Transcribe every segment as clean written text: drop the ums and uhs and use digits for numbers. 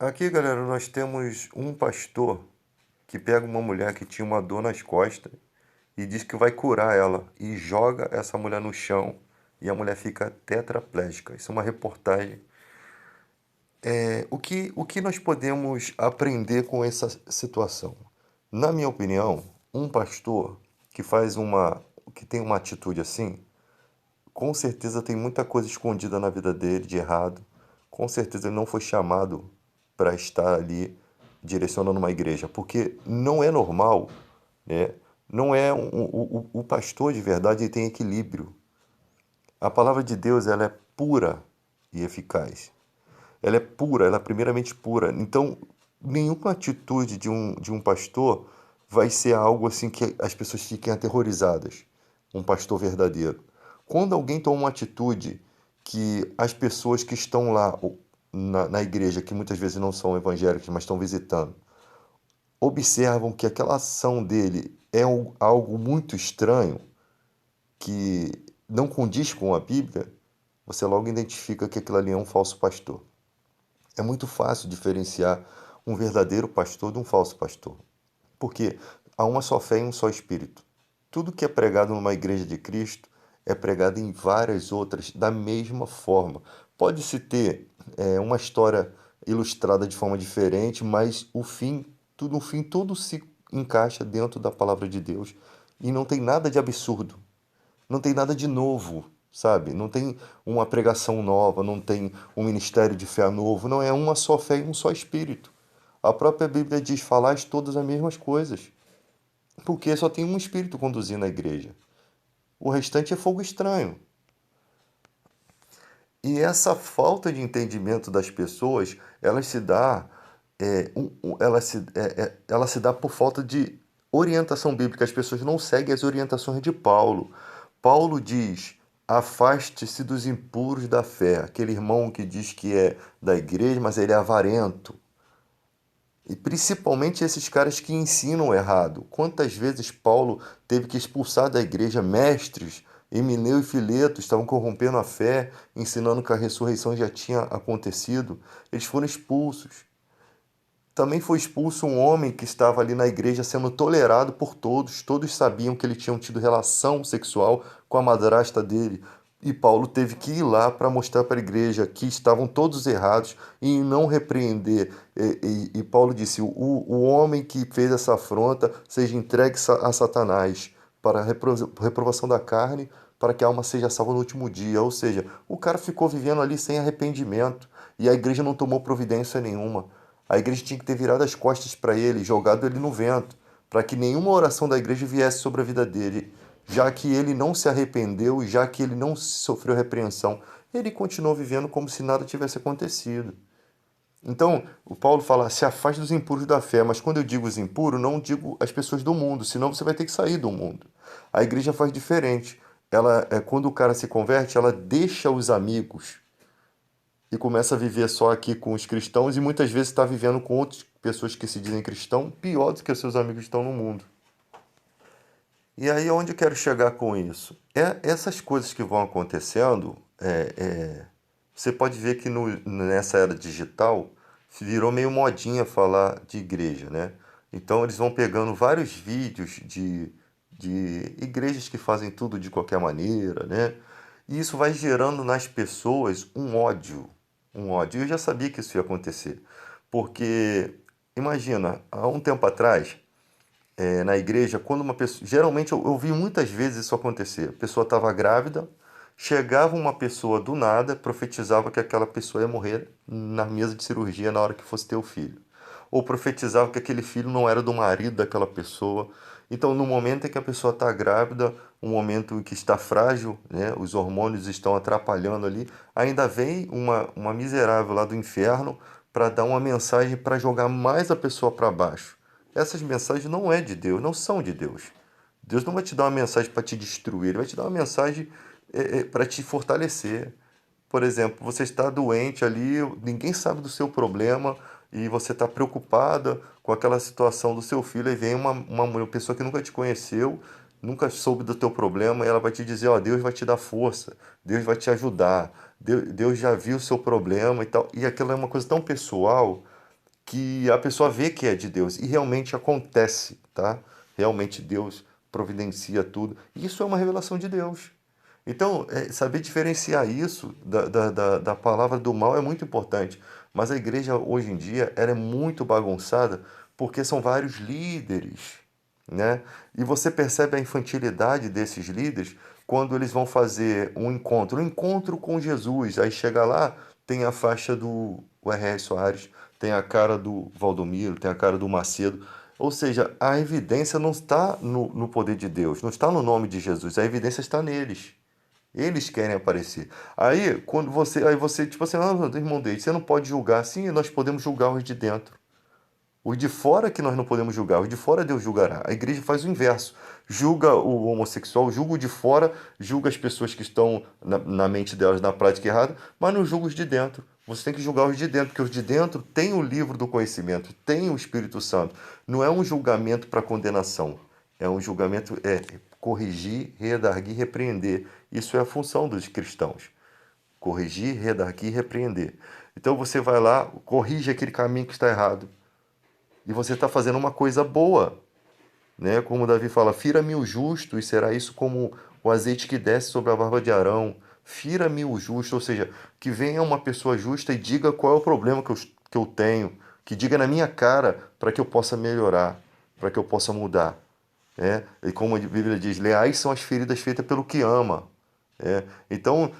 Aqui, galera, nós temos um pastor que pega uma mulher que tinha uma dor nas costas e diz que vai curar ela e joga essa mulher no chão e a mulher fica tetraplégica. Isso é uma reportagem. O que nós podemos aprender com essa situação? Na minha opinião, um pastor que que tem uma atitude assim, com certeza tem muita coisa escondida na vida dele de errado. Com certeza ele não foi chamado para estar ali direcionando uma igreja, porque não é normal, né? Não é o pastor de verdade, ele tem equilíbrio. A palavra de Deus, ela é pura e eficaz. Ela é pura, ela é primeiramente pura. Então, nenhuma atitude de um pastor vai ser algo assim que as pessoas fiquem aterrorizadas. Um pastor verdadeiro. Quando alguém toma uma atitude que as pessoas que estão lá na igreja, que muitas vezes não são evangélicas, mas estão visitando, observam que aquela ação dele é algo muito estranho, que não condiz com a Bíblia, você logo identifica que aquilo ali é um falso pastor. É muito fácil diferenciar um verdadeiro pastor de um falso pastor, porque há uma só fé e um só Espírito. Tudo que é pregado numa igreja de Cristo é pregado em várias outras da mesma forma. Pode-se ter uma história ilustrada de forma diferente, mas no fim, tudo se encaixa dentro da palavra de Deus e não tem nada de absurdo, não tem nada de novo, sabe? Não tem uma pregação nova, não tem um ministério de fé novo, não é uma só fé e um só Espírito. A própria Bíblia diz: falais todas as mesmas coisas, porque só tem um Espírito conduzindo a igreja. O restante é fogo estranho. E essa falta de entendimento das pessoas, ela se dá, ela se dá por falta de orientação bíblica. As pessoas não seguem as orientações de Paulo. Paulo diz: afaste-se dos impuros da fé. Aquele irmão que diz que é da igreja, mas ele é avarento. E principalmente esses caras que ensinam errado. Quantas vezes Paulo teve que expulsar da igreja mestres, Emineu e Fileto estavam corrompendo a fé, ensinando que a ressurreição já tinha acontecido. Eles foram expulsos. Também foi expulso um homem que estava ali na igreja sendo tolerado por todos. Todos sabiam que ele tinha tido relação sexual com a madrasta dele. E Paulo teve que ir lá para mostrar para a igreja que estavam todos errados e não repreender. E Paulo disse: o homem que fez essa afronta seja entregue a Satanás para a reprovação da carne, para que a alma seja salva no último dia. Ou seja, o cara ficou vivendo ali sem arrependimento e a igreja não tomou providência nenhuma. A igreja tinha que ter virado as costas para ele, jogado ele no vento, para que nenhuma oração da igreja viesse sobre a vida dele, já que ele não se arrependeu e já que ele não sofreu repreensão, ele continuou vivendo como se nada tivesse acontecido. Então, o Paulo fala: se afaste dos impuros da fé, mas quando eu digo os impuros, não digo as pessoas do mundo, senão você vai ter que sair do mundo. A igreja faz diferente. Quando o cara se converte, ela deixa os amigos e começa a viver só aqui com os cristãos e muitas vezes está vivendo com outras pessoas que se dizem cristão, pior do que os seus amigos estão no mundo. E aí, onde eu quero chegar com isso? Essas coisas que vão acontecendo, você pode ver que nessa era digital virou meio modinha falar de igreja, né? Então, eles vão pegando vários vídeos de igrejas que fazem tudo de qualquer maneira, né? E isso vai gerando nas pessoas um ódio, um ódio. Eu já sabia que isso ia acontecer, porque imagina, há um tempo atrás, na igreja, quando uma pessoa. Geralmente eu vi muitas vezes isso acontecer. A pessoa estava grávida, chegava uma pessoa do nada, profetizava que aquela pessoa ia morrer na mesa de cirurgia na hora que fosse ter o filho. Ou profetizava que aquele filho não era do marido daquela pessoa. Então, no momento em que a pessoa está grávida, um momento em que está frágil, né, os hormônios estão atrapalhando ali, ainda vem uma miserável lá do inferno para dar uma mensagem para jogar mais a pessoa para baixo. Essas mensagens não é de Deus, não são de Deus. Deus não vai te dar uma mensagem para te destruir, Ele vai te dar uma mensagem para te fortalecer. Por exemplo, você está doente ali, ninguém sabe do seu problema e você está preocupada com aquela situação do seu filho, e vem uma pessoa que nunca te conheceu, nunca soube do teu problema, e ela vai te dizer: ó, Deus vai te dar força, Deus vai te ajudar, Deus já viu o seu problema e tal. E aquilo é uma coisa tão pessoal, que a pessoa vê que é de Deus e realmente acontece, tá? Realmente Deus providencia tudo. Isso é uma revelação de Deus. Então, saber diferenciar isso da palavra do mal é muito importante. Mas a igreja hoje em dia ela é muito bagunçada porque são vários líderes, né? E você percebe a infantilidade desses líderes quando eles vão fazer um encontro com Jesus. Aí chega lá, tem a faixa do R.R. Soares, tem a cara do Valdomiro, tem a cara do Macedo. Ou seja, a evidência não está no poder de Deus, não está no nome de Jesus, a evidência está neles. Eles querem aparecer. Aí você, tipo assim, irmão Deide, você não pode julgar. Sim, nós podemos julgar os de dentro. Os de fora que nós não podemos julgar, os de fora Deus julgará. A igreja faz o inverso. Julga o homossexual, julga o de fora, julga as pessoas que estão na mente delas na prática errada, mas não julga os de dentro. Você tem que julgar os de dentro, porque os de dentro têm o livro do conhecimento, têm o Espírito Santo. Não é um julgamento para condenação, é um julgamento, corrigir, redarguir, repreender. Isso é a função dos cristãos. Corrigir, redarguir, repreender. Então você vai lá, corrige aquele caminho que está errado e você está fazendo uma coisa boa, né? Como Davi fala, fira-me o justo, e será isso como o azeite que desce sobre a barba de Arão. Fira-me o justo, ou seja, que venha uma pessoa justa e diga qual é o problema que eu tenho, que diga na minha cara para que eu possa melhorar, para que eu possa mudar. Né? E como a Bíblia diz, leais são as feridas feitas pelo que ama. Então,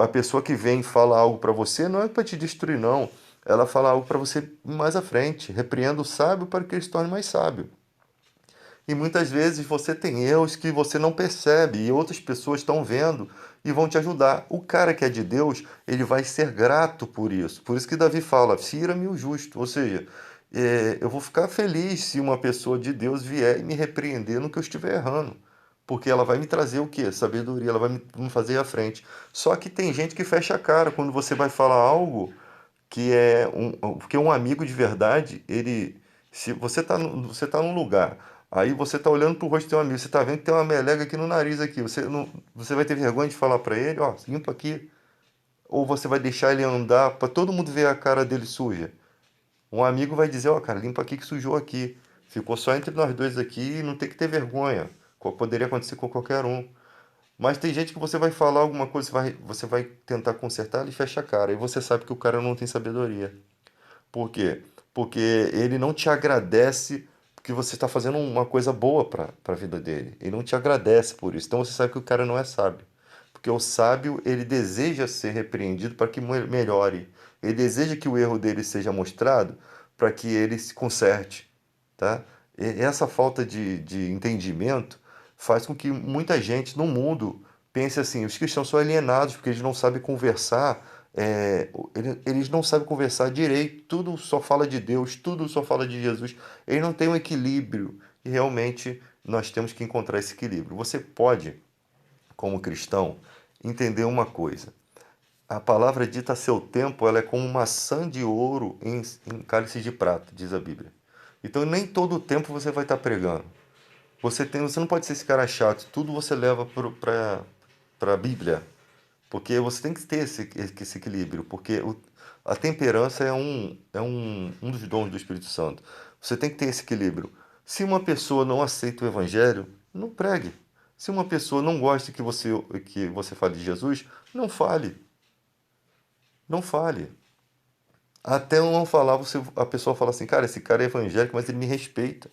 a pessoa que vem e fala algo para você não é para te destruir, não. Ela fala algo para você mais à frente. Repreenda o sábio para que ele se torne mais sábio. E muitas vezes você tem erros que você não percebe e outras pessoas estão vendo e vão te ajudar. O cara que é de Deus, ele vai ser grato por isso. Por isso que Davi fala, fira-me o justo. Ou seja, eu vou ficar feliz se uma pessoa de Deus vier e me repreender no que eu estiver errando. Porque ela vai me trazer o quê? Sabedoria, ela vai me fazer ir à frente. Só que tem gente que fecha a cara quando você vai falar algo que é porque um amigo de verdade, ele se você tá num lugar, aí você tá olhando pro rosto do teu amigo, você tá vendo que tem uma melega aqui no nariz aqui, você não, você vai ter vergonha de falar para ele, ó, limpa aqui, ou você vai deixar ele andar para todo mundo ver a cara dele suja. Um amigo vai dizer, ó, cara, limpa aqui que sujou aqui. Ficou só entre nós dois aqui e não tem que ter vergonha. Poderia acontecer com qualquer um. Mas tem gente que você vai falar alguma coisa, você vai tentar consertar, ele fecha a cara. E você sabe que o cara não tem sabedoria. Por quê? Porque ele não te agradece porque você está fazendo uma coisa boa para a vida dele. Ele não te agradece por isso. Então você sabe que o cara não é sábio. Porque o sábio, ele deseja ser repreendido para que melhore. Ele deseja que o erro dele seja mostrado para que ele se conserte, tá? E essa falta de entendimento faz com que muita gente no mundo pense assim, os cristãos são alienados porque eles não sabem conversar, eles não sabem conversar direito, tudo só fala de Deus, tudo só fala de Jesus, eles não têm um equilíbrio e realmente nós temos que encontrar esse equilíbrio. Você pode, como cristão, entender uma coisa. A palavra dita a seu tempo, ela é como maçã de ouro em cálice de prata, diz a Bíblia. Então nem todo o tempo você vai estar pregando. Você não pode ser esse cara chato, tudo você leva para a Bíblia, porque você tem que ter esse equilíbrio, porque a temperança é um dos dons do Espírito Santo. Você tem que ter esse equilíbrio. Se uma pessoa não aceita o Evangelho, não pregue. Se uma pessoa não gosta que você fale de Jesus, não fale. Não fale. Até eu não falar, a pessoa fala assim, cara, esse cara é evangélico, mas ele me respeita.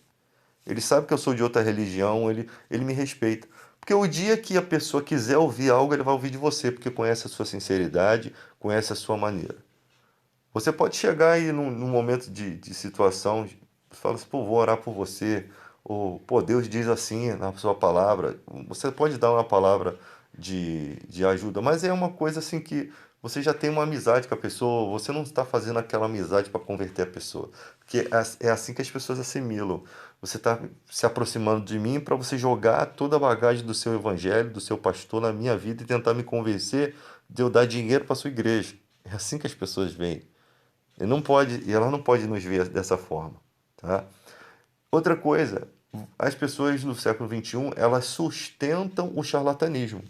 Ele sabe que eu sou de outra religião, ele me respeita. Porque o dia que a pessoa quiser ouvir algo, ele vai ouvir de você, porque conhece a sua sinceridade, conhece a sua maneira. Você pode chegar aí num momento de situação, fala assim, pô, vou orar por você, ou, pô, Deus diz assim na sua palavra. Você pode dar uma palavra de ajuda, mas é uma coisa assim que você já tem uma amizade com a pessoa, você não está fazendo aquela amizade para converter a pessoa. Porque é assim que as pessoas assimilam. Você está se aproximando de mim para você jogar toda a bagagem do seu evangelho, do seu pastor na minha vida e tentar me convencer de eu dar dinheiro para sua igreja. É assim que as pessoas veem. Ela não pode nos ver dessa forma, tá? Outra coisa, as pessoas no século XXI, elas sustentam o charlatanismo.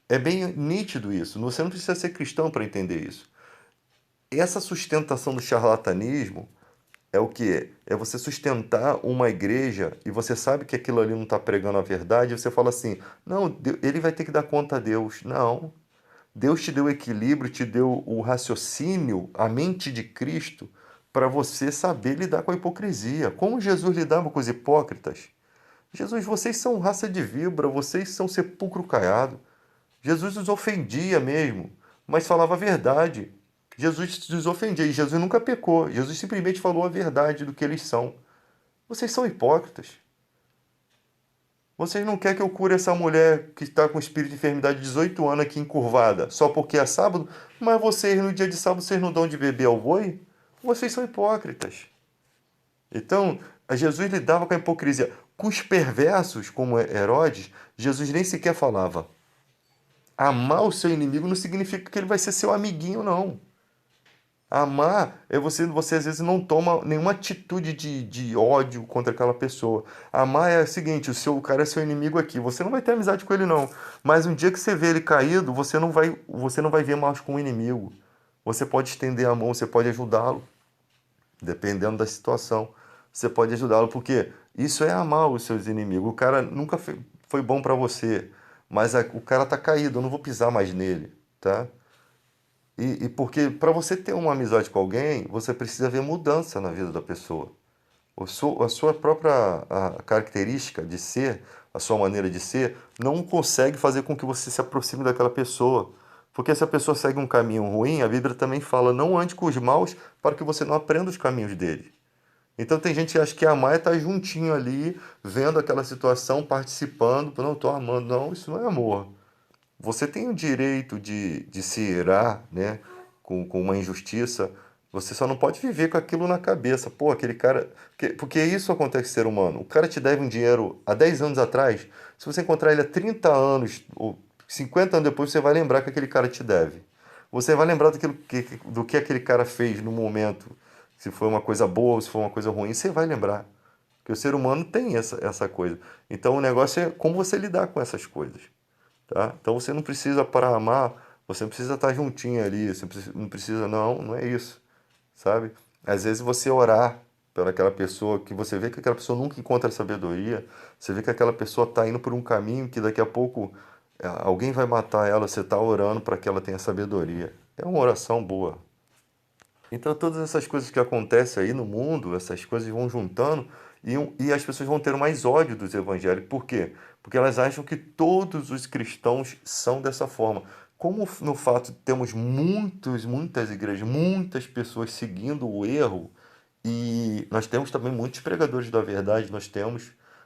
É bem nítido isso. Você não precisa ser cristão para entender isso. essa sustentação do charlatanismo é o que? É você sustentar uma igreja e você sabe que aquilo ali não está pregando a verdade, e você fala assim: não, ele vai ter que dar conta a Deus. Não. Deus te deu o equilíbrio, te deu o raciocínio, a mente de Cristo, para você saber lidar com a hipocrisia. Como Jesus lidava com os hipócritas? Jesus, vocês são raça de víbora, vocês são sepulcro caiado. Jesus os ofendia mesmo, mas falava a verdade. Jesus os ofendia e Jesus nunca pecou. Jesus simplesmente falou a verdade do que eles são. Vocês são hipócritas. Vocês não querem que eu cure essa mulher que está com espírito de enfermidade de 18 anos aqui encurvada, só porque é sábado? Mas vocês, no dia de sábado, vocês não dão de beber ao boi? Vocês são hipócritas. Então, Jesus lidava com a hipocrisia. Com os perversos, como Herodes, Jesus nem sequer falava. Amar o seu inimigo não significa que ele vai ser seu amiguinho, não. Amar é você às vezes não toma nenhuma atitude de ódio contra aquela pessoa. Amar é o seguinte, o cara é seu inimigo aqui, você não vai ter amizade com ele não, mas um dia que você vê ele caído, você não vai ver mais como inimigo. Você pode estender a mão, você pode ajudá-lo, dependendo da situação. Você pode ajudá-lo, porque isso é amar os seus inimigos. O cara nunca foi bom para você, mas o cara tá caído, eu não vou pisar mais nele, tá? E porque para você ter uma amizade com alguém, você precisa ver mudança na vida da pessoa. A sua própria característica de ser, a sua maneira de ser, não consegue fazer com que você se aproxime daquela pessoa. Porque se a pessoa segue um caminho ruim, a Bíblia também fala, não ande com os maus para que você não aprenda os caminhos dele. Então tem gente que acha que amar é estar juntinho ali, vendo aquela situação, participando, não, estou amando. Não, isso não é amor. Você tem o direito de se irar, né, com uma injustiça. Você só não pode viver com aquilo na cabeça. Pô, aquele cara. Porque isso acontece com o ser humano. O cara te deve um dinheiro há 10 anos atrás. Se você encontrar ele há 30 anos ou 50 anos depois, você vai lembrar que aquele cara te deve. Você vai lembrar do que aquele cara fez no momento. Se foi uma coisa boa ou se foi uma coisa ruim, você vai lembrar. Porque o ser humano tem essa coisa. Então o negócio é como você lidar com essas coisas. Tá? Então você não precisa para amar, você não precisa estar juntinho ali, você não precisa, não é isso, sabe? Às vezes você orar pelaquela pessoa, que você vê que aquela pessoa nunca encontra sabedoria, você vê que aquela pessoa está indo por um caminho que daqui a pouco alguém vai matar ela, você está orando para que ela tenha sabedoria. É uma oração boa. Então, todas essas coisas que acontecem aí no mundo, essas coisas vão juntando e as pessoas vão ter mais ódio dos evangélicos. Por quê? Porque elas acham que todos os cristãos são dessa forma. Como no fato de termos muitas igrejas, muitas pessoas seguindo o erro, e nós temos também muitos pregadores da verdade,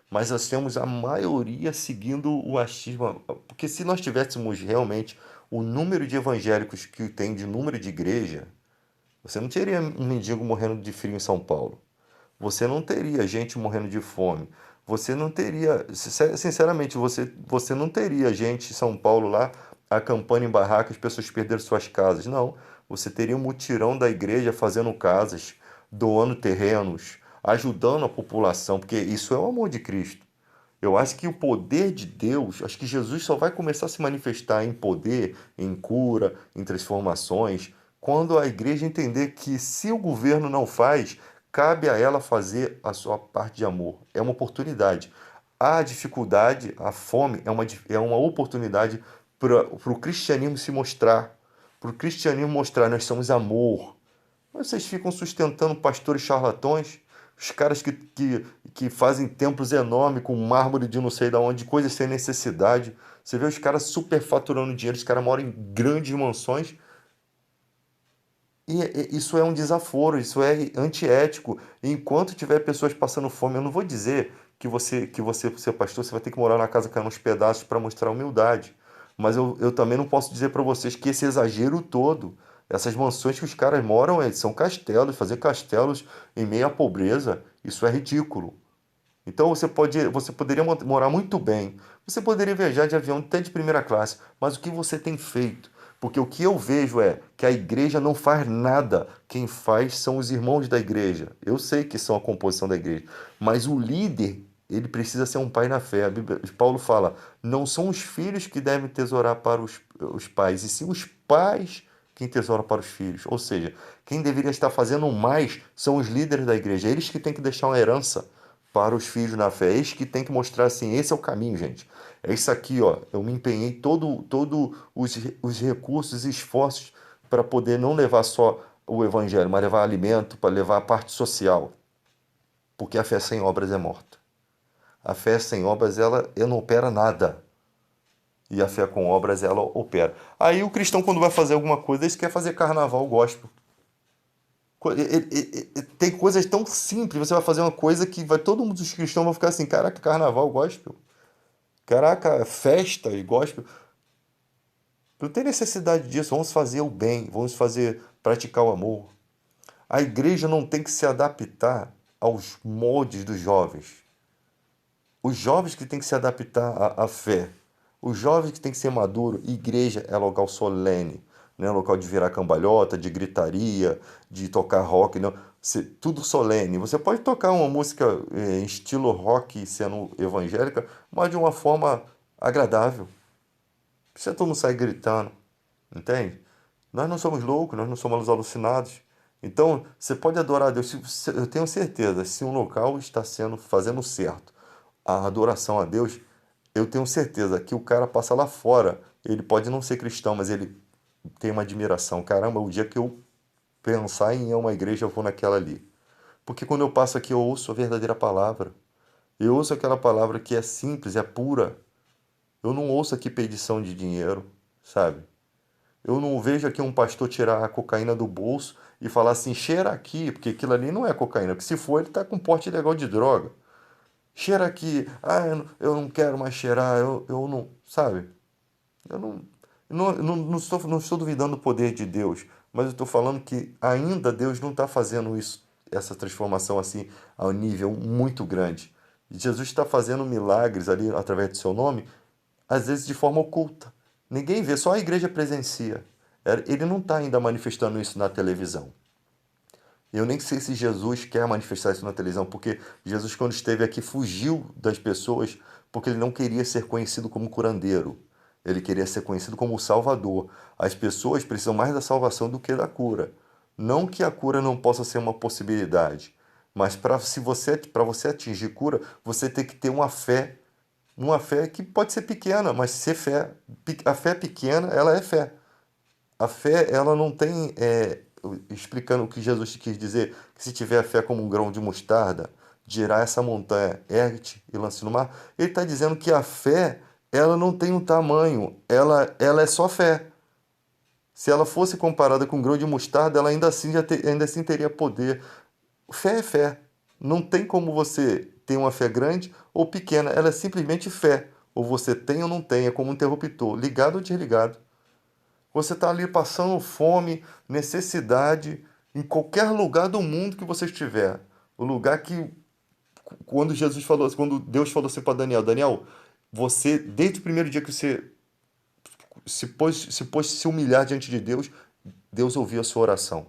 mas nós temos a maioria seguindo o achismo. Porque se nós tivéssemos realmente o número de evangélicos que tem de número de igreja, você não teria um mendigo morrendo de frio em São Paulo. Você não teria gente morrendo de fome. Você não teria, sinceramente, você não teria gente em São Paulo lá acampando em barracas, pessoas perderam suas casas. Não. Você teria um mutirão da igreja fazendo casas, doando terrenos, ajudando a população, porque isso é o amor de Cristo. Eu acho que o poder de Deus, acho que Jesus só vai começar a se manifestar em poder, em cura, em transformações, quando a igreja entender que se o governo não faz, cabe a ela fazer a sua parte de amor. É uma oportunidade. A dificuldade, a fome, é uma oportunidade para o cristianismo se mostrar, para o cristianismo mostrar, nós somos amor. Mas vocês ficam sustentando pastores charlatões, os caras que fazem templos enormes com mármore de não sei de onde, coisas sem necessidade. Você vê os caras superfaturando dinheiro, os caras moram em grandes mansões. E isso é um desaforo, isso é antiético. E enquanto tiver pessoas passando fome, eu não vou dizer que você ser pastor, você vai ter que morar na casa caindo uns pedaços para mostrar humildade. Mas eu também não posso dizer para vocês que esse exagero todo, essas mansões que os caras moram, são castelos, fazer castelos em meio à pobreza, isso é ridículo. Então você poderia morar muito bem, você poderia viajar de avião até de primeira classe, mas o que você tem feito? Porque o que eu vejo é que a igreja não faz nada, quem faz são os irmãos da igreja. Eu sei que são a composição da igreja, mas o líder, ele precisa ser um pai na fé. Paulo fala, não são os filhos que devem tesourar para os pais, e sim os pais quem tesoura para os filhos. Ou seja, quem deveria estar fazendo mais são os líderes da igreja. Eles que têm que deixar uma herança para os filhos na fé. Eles que têm que mostrar assim, esse é o caminho, gente. É isso aqui, ó. Eu me empenhei todo os recursos e esforços para poder não levar só o evangelho, mas levar alimento, para levar a parte social. Porque a fé sem obras é morta. A fé sem obras, ela não opera nada. E a fé com obras, ela opera. Aí o cristão, quando vai fazer alguma coisa, ele quer fazer carnaval gospel. Tem coisas tão simples, você vai fazer uma coisa que vai todo mundo, os cristãos vão ficar assim, caraca, carnaval gospel. Caraca, festa gospel. Não tem necessidade disso. Vamos fazer o bem, vamos fazer, praticar o amor. A igreja não tem que se adaptar aos moldes dos jovens. Os jovens que têm que se adaptar à fé. Os jovens que têm que ser maduros. Igreja é local solene. Não é local de virar cambalhota, de gritaria, de tocar rock. Não. Tudo solene. Você pode tocar uma música em estilo rock sendo evangélica, mas de uma forma agradável. Você todo mundo sair gritando. Entende? Nós não somos loucos, nós não somos alucinados. Então, você pode adorar a Deus. Eu tenho certeza, se um local está fazendo certo, a adoração a Deus, eu tenho certeza que o cara passa lá fora. Ele pode não ser cristão, mas ele tem uma admiração. Caramba, o dia que eu pensar em ir a uma igreja, eu vou naquela ali. Porque quando eu passo aqui, eu ouço a verdadeira palavra. Eu ouço aquela palavra que é simples, é pura. Eu não ouço aqui pedição de dinheiro, sabe? Eu não vejo aqui um pastor tirar a cocaína do bolso e falar assim, cheira aqui, porque aquilo ali não é cocaína, porque se for, ele está com porte ilegal de droga. Cheira aqui, eu não quero mais cheirar, eu não, sabe? Eu não estou duvidando do poder de Deus, mas eu estou falando que ainda Deus não está fazendo isso, essa transformação assim, a um nível muito grande. E Jesus está fazendo milagres ali através do seu nome, às vezes de forma oculta. Ninguém vê, só a igreja presencia. Ele não está ainda manifestando isso na televisão. Eu nem sei se Jesus quer manifestar isso na televisão, porque Jesus, quando esteve aqui, fugiu das pessoas porque ele não queria ser conhecido como curandeiro. Ele queria ser conhecido como o Salvador. As pessoas precisam mais da salvação do que da cura. Não que a cura não possa ser uma possibilidade, mas para você atingir cura, você tem que ter uma fé que pode ser pequena, mas ser fé. A fé pequena, ela é fé. A fé, ela não tem, explicando o que Jesus quis dizer, que se tiver a fé como um grão de mostarda, dirá essa montanha, ergue-te e lance no mar. Ele está dizendo que a fé, ela não tem um tamanho, ela é só fé. Se ela fosse comparada com um grão de mostarda, ela ainda assim teria poder. Fé é fé. Não tem como você ter uma fé grande ou pequena, ela é simplesmente fé. Ou você tem ou não tem, é como um interruptor, ligado ou desligado. Você está ali passando fome, necessidade, em qualquer lugar do mundo que você estiver. O lugar que, quando Jesus falou, quando Deus falou assim para Daniel, Daniel, você, desde o primeiro dia que você se humilhar diante de Deus, Deus ouviu a sua oração.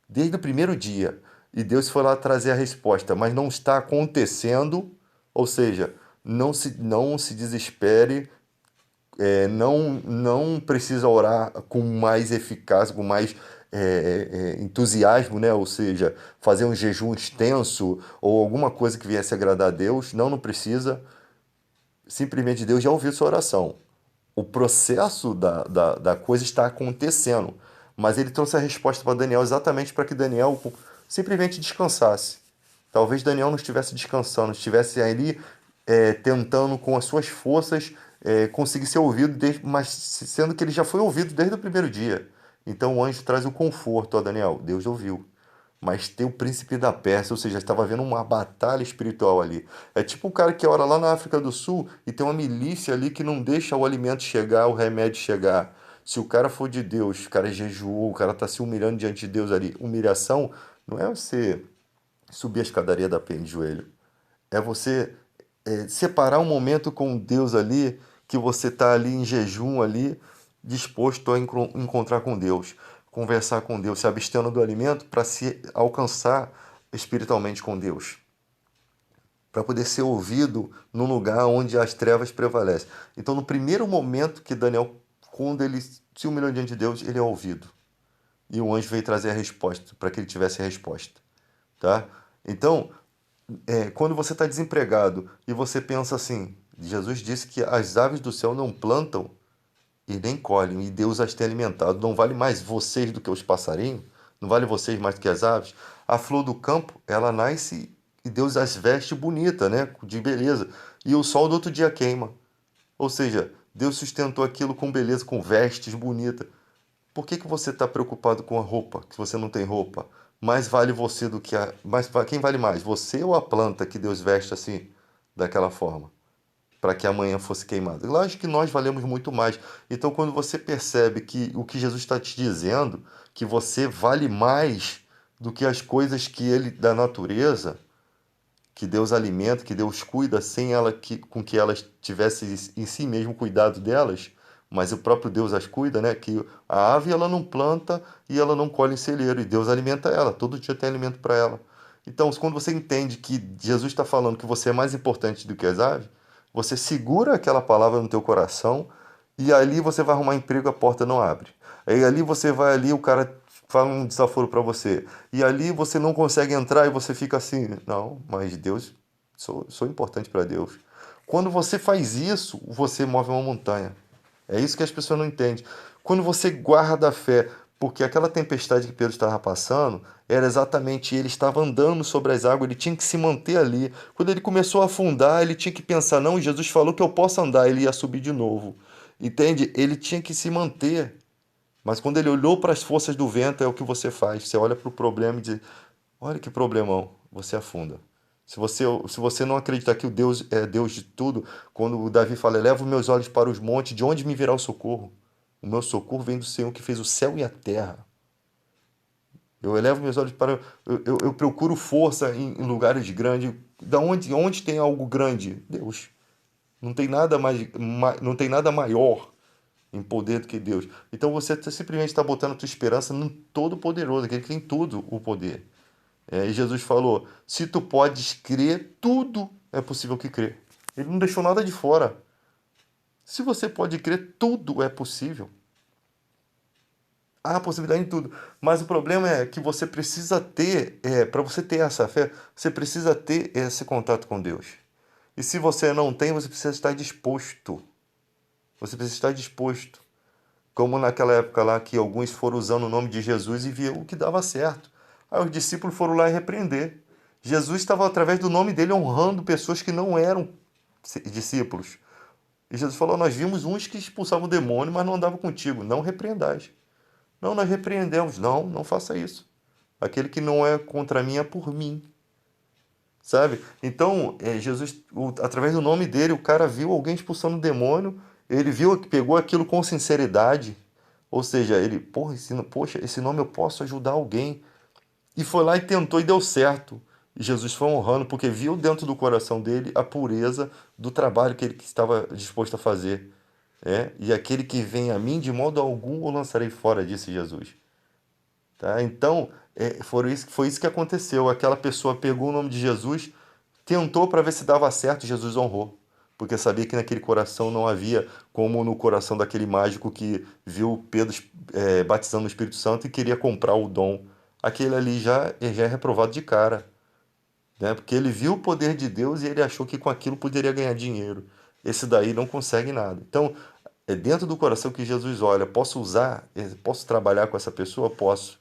Desde o primeiro dia. E Deus foi lá trazer a resposta, mas não está acontecendo, ou seja, não se desespere, não precisa orar com mais eficácia, com mais entusiasmo, né? Ou seja, fazer um jejum extenso ou alguma coisa que viesse agradar a Deus. Não precisa. Simplesmente Deus já ouviu sua oração. O processo da coisa está acontecendo. Mas ele trouxe a resposta para Daniel exatamente para que Daniel simplesmente descansasse. Talvez Daniel não estivesse descansando, estivesse ali tentando com as suas forças conseguir ser ouvido, mas sendo que ele já foi ouvido desde o primeiro dia. Então o anjo traz o conforto a Daniel. Deus ouviu. Mas tem o príncipe da Pérsia, ou seja, estava havendo uma batalha espiritual ali. É tipo o cara que ora lá na África do Sul e tem uma milícia ali que não deixa o alimento chegar, o remédio chegar. Se o cara for de Deus, o cara jejuou, o cara está se humilhando diante de Deus ali. Humilhação não é você subir a escadaria da pé de joelho. É você separar um momento com Deus ali, que você está ali em jejum ali, disposto a encontrar com Deus, conversar com Deus, se abstendo do alimento para se alcançar espiritualmente com Deus, para poder ser ouvido num lugar onde as trevas prevalecem. Então, no primeiro momento que Daniel, quando ele se humilhou diante de Deus, ele é ouvido. E o anjo veio trazer a resposta, para que ele tivesse a resposta, tá? Então, quando você está desempregado e você pensa assim, Jesus disse que as aves do céu não plantam e nem colhem, e Deus as tem alimentado. Não vale mais vocês do que os passarinhos? Não vale vocês mais do que as aves? A flor do campo, ela nasce e Deus as veste bonita, né? De beleza. E o sol do outro dia queima. Ou seja, Deus sustentou aquilo com beleza, com vestes bonitas. Por que que você está preocupado com a roupa, que você não tem roupa? Mais vale você do que a. Quem vale mais? Você ou a planta que Deus veste assim, daquela forma? Para que amanhã fosse queimado. Lógico que nós valemos muito mais. Então, quando você percebe que o que Jesus está te dizendo, que você vale mais do que as coisas que ele da natureza, que Deus alimenta, que Deus cuida, sem ela com que elas tivessem em si mesmo cuidado delas, mas o próprio Deus as cuida, né? Que a ave ela não planta e ela não colhe em celeiro, e Deus alimenta ela, todo dia tem alimento para ela. Então, quando você entende que Jesus está falando que você é mais importante do que as aves, você segura aquela palavra no teu coração e ali você vai arrumar emprego, a porta não abre. Aí ali você vai ali, o cara fala um desaforo para você. E ali você não consegue entrar e você fica assim, não, mas Deus, sou importante para Deus. Quando você faz isso, você move uma montanha. É isso que as pessoas não entendem. Quando você guarda a fé, porque aquela tempestade que Pedro estava passando, era exatamente ele estava andando sobre as águas, ele tinha que se manter ali. Quando ele começou a afundar, ele tinha que pensar, não, Jesus falou que eu posso andar, ele ia subir de novo. Entende? Ele tinha que se manter. Mas quando ele olhou para as forças do vento, é o que você faz. Você olha para o problema e diz: olha que problemão, você afunda. Se você não acreditar que o Deus é Deus de tudo, quando o Davi fala: eleva os meus olhos para os montes, de onde me virá o socorro? O meu socorro vem do Senhor que fez o céu e a terra. Eu elevo meus olhos para. Eu procuro força em lugares grandes. Onde tem algo grande? Deus. Não tem nada não tem nada maior em poder do que Deus. Então você simplesmente está botando a tua esperança no Todo-Poderoso, aquele que tem tudo o poder. E Jesus falou: se tu podes crer, tudo é possível que crer. Ele não deixou nada de fora. Se você pode crer, tudo é possível. Há possibilidade em tudo. Mas o problema é que você precisa ter, para você ter essa fé, você precisa ter esse contato com Deus. E se você não tem, você precisa estar disposto. Você precisa estar disposto. Como naquela época lá que alguns foram usando o nome de Jesus e viram o que dava certo. Aí os discípulos foram lá e repreender. Jesus estava, através do nome dele, honrando pessoas que não eram discípulos. E Jesus falou: nós vimos uns que expulsavam o demônio, mas não andavam contigo. Não repreendais. Não, nós repreendemos. Não, não faça isso. Aquele que não é contra mim é por mim. Sabe? Então, Jesus, através do nome dele, o cara viu alguém expulsando o demônio, ele viu, pegou aquilo com sinceridade, ou seja, ele, porra, poxa, esse nome eu posso ajudar alguém. E foi lá e tentou e deu certo. E Jesus foi honrando, porque viu dentro do coração dele a pureza do trabalho que ele estava disposto a fazer. E aquele que vem a mim, de modo algum, o lançarei fora, disse Jesus. Tá? Então, foi isso que aconteceu. Aquela pessoa pegou o nome de Jesus, tentou para ver se dava certo, e Jesus honrou. Porque sabia que naquele coração não havia como no coração daquele mágico que viu Pedro batizando no Espírito Santo e queria comprar o dom. Aquele ali já é reprovado de cara, né? Porque ele viu o poder de Deus e ele achou que com aquilo poderia ganhar dinheiro. Esse daí não consegue nada. Então, é dentro do coração que Jesus olha. Posso usar? Posso trabalhar com essa pessoa? Posso.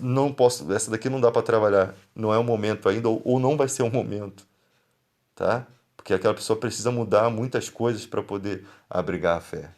Não posso, essa daqui não dá para trabalhar, não é o momento ainda, ou não vai ser o momento, tá? Porque aquela pessoa precisa mudar muitas coisas para poder abrigar a fé.